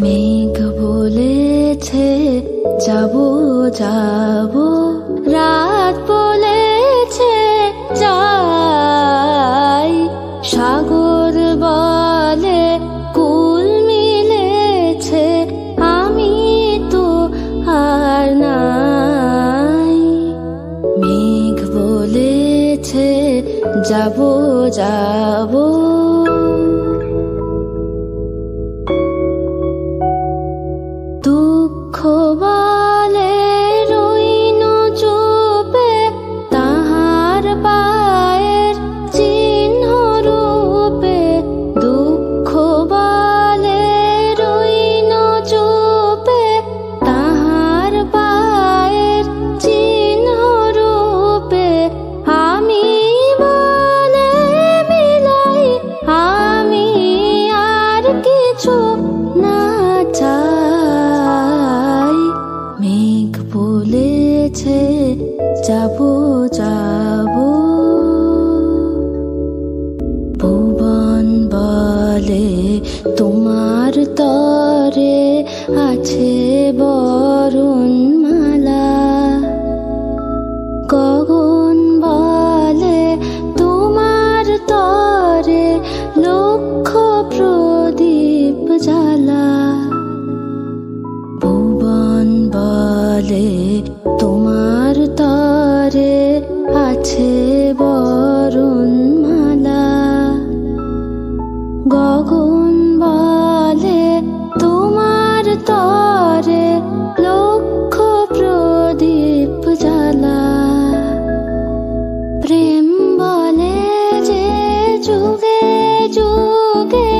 মেঘ বলেছে যাবো যাবো, রাত বলেছে যাই, সাগর বলে কুল মিলেছে, আমি তো আর নাই। মেঘ বলেছে যাবো যাবো, দুঃখ বলে রইন চুপে, তাহার পায়ের চিহ্ন রূপে। দুঃখ বলে রইন চুপে, তাহার পায়ের চিহ্ন রূপে। আমি বলে মিলাই, আমি আর কিছু না চাই। মেঘ বলেছে যাবো যাবো, ভুবন বলে তোমার তরে আছে বরণমালা। গগন বলে তোমার তরে লক্ষ প্রদীপ জ্বালা। ভুবন বলে তোমার তরে আছে বরণমালা। গগন বলে তোমার তরে লক্ষ প্রদীপ জ্বালা। প্রেম বলে যে যুগে যুগে